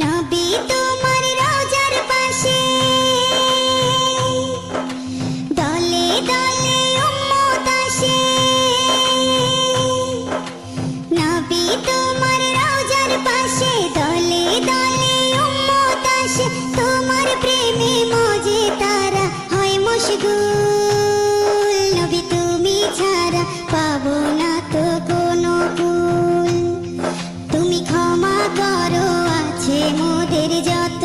নবী তোমার রওজার পাশে দলে দলে উম্মত আসে। নবী তোমার রওজার পাশে দলে দলে উম্মত আসে। তোমার প্রেমে মজে তারা হয় মশগুল। নবী তুমি ছাড়া পাবো না তো কোনো কুল। তুমি ক্ষমা করো আছে মোদের যত